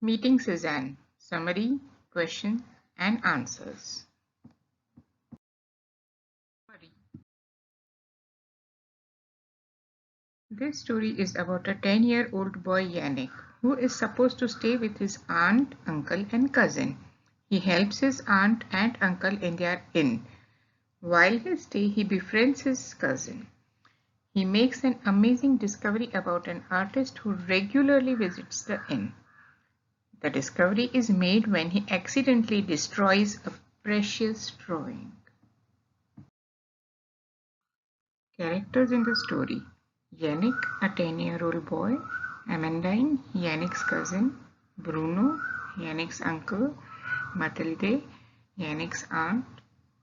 Meeting Cezanne. Summary, question and answers. This story is about a 10-year-old boy Yannick who is supposed to stay with his aunt, uncle and cousin. He helps his aunt and uncle in their inn. While he stays, he befriends his cousin. He makes an amazing discovery about an artist who regularly visits the inn. The discovery is made when he accidentally destroys a precious drawing. Characters in the story: Yannick, a 10-year-old boy; Amandine, Yannick's cousin; Bruno, Yannick's uncle; Mathilde, Yannick's aunt;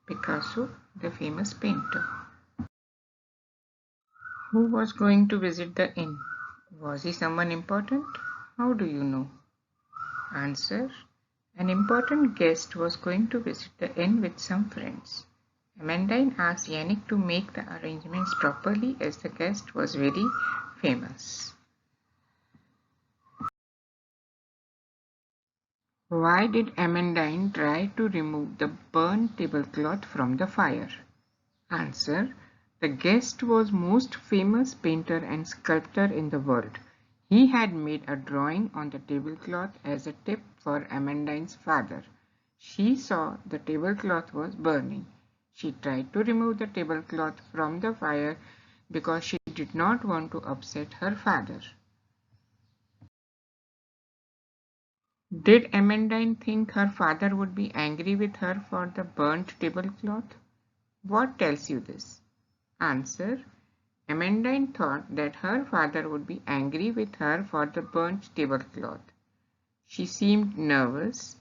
Picasso, the famous painter. Who was going to visit the inn? Was he someone important? How do you know? Answer: an important guest was going to visit the inn with some friends. Amandine asked Yannick to make the arrangements properly as the guest was very famous. Why did Amandine try to remove the burnt tablecloth from the fire? Answer: the guest was most famous painter and sculptor in the world. He had made a drawing on the tablecloth as a tip for Amandine's father. She saw the tablecloth was burning. She tried to remove the tablecloth from the fire because she did not want to upset her father. Did Amandine think her father would be angry with her for the burnt tablecloth? What tells you this? Answer: Amandine thought that her father would be angry with her for the burnt tablecloth. She seemed nervous.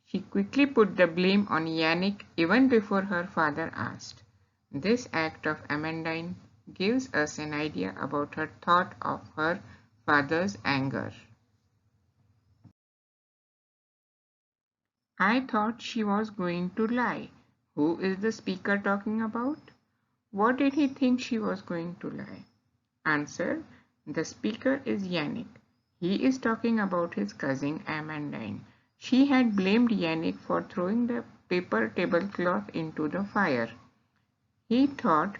She quickly put the blame on Yannick even before her father asked. This act of Amandine gives us an idea about her thought of her father's anger. I thought she was going to lie. Who is the speaker talking about? What did he think she was going to lie? Answer: the speaker is Yannick. He is talking about his cousin Amandine. She had blamed Yannick for throwing the paper tablecloth into the fire. He thought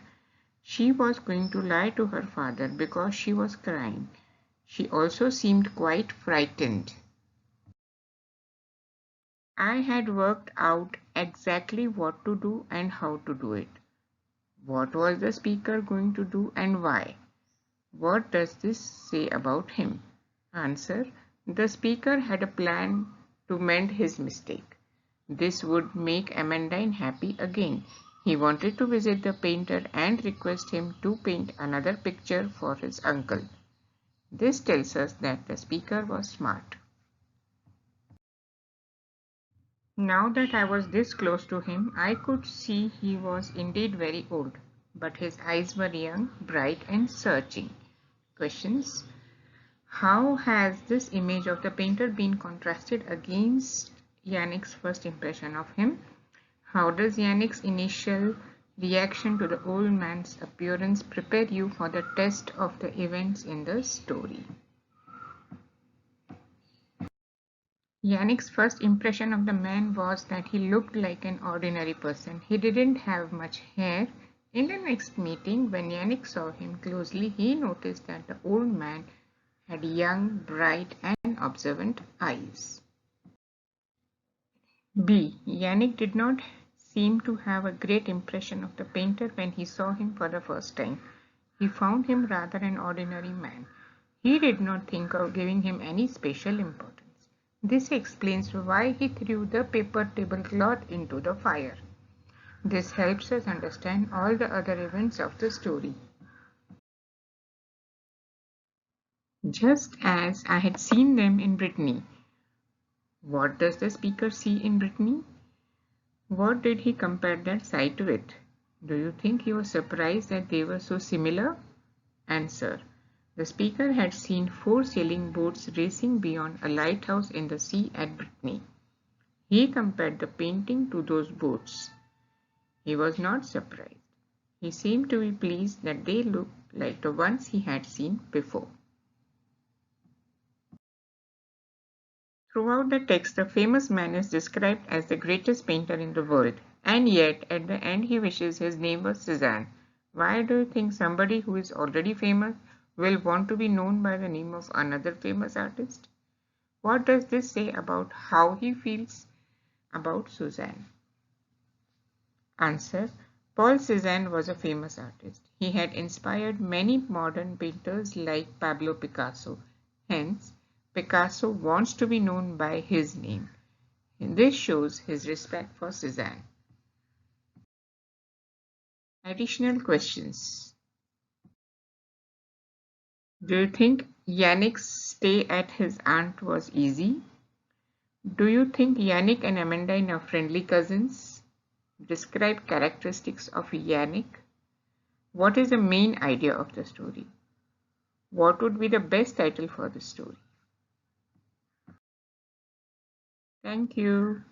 she was going to lie to her father because she was crying. She also seemed quite frightened. I had worked out exactly what to do and how to do it. What was the speaker going to do and why? What does this say about him? Answer: the speaker had a plan to mend his mistake. This would make Amandine happy again. He wanted to visit the painter and request him to paint another picture for his uncle. This tells us that the speaker was smart. Now that I was this close to him, I could see he was indeed very old, but his eyes were young, bright and searching. Questions: how has this image of the painter been contrasted against Yannick's first impression of him? How does Yannick's initial reaction to the old man's appearance prepare you for the test of the events in the story? Yannick's first impression of the man was that he looked like an ordinary person. He didn't have much hair. In the next meeting, when Yannick saw him closely, he noticed that the old man had young, bright and observant eyes. B. Yannick did not seem to have a great impression of the painter when he saw him for the first time. He found him rather an ordinary man. He did not think of giving him any special importance. This explains why he threw the paper tablecloth into the fire. This helps us understand all the other events of the story. Just as I had seen them in Brittany. What does the speaker see in Brittany? What did he compare that sight with? Do you think he was surprised that they were so similar? Answer: the speaker had seen 4 sailing boats racing beyond a lighthouse in the sea at Brittany. He compared the painting to those boats. He was not surprised. He seemed to be pleased that they looked like the ones he had seen before. Throughout the text, the famous man is described as the greatest painter in the world, and yet at the end he wishes his name was Cezanne. Why do you think somebody who is already famous will want to be known by the name of another famous artist? What does this say about how he feels about Suzanne? Answer: Paul Cézanne was a famous artist. He had inspired many modern painters like Pablo Picasso. Hence, Picasso wants to be known by his name. This shows his respect for Cézanne. Additional questions. Do you think Yannick's stay at his aunt was easy? Do you think Yannick and Amandine are friendly cousins? Describe characteristics of Yannick. What is the main idea of the story? What would be the best title for the story? Thank you.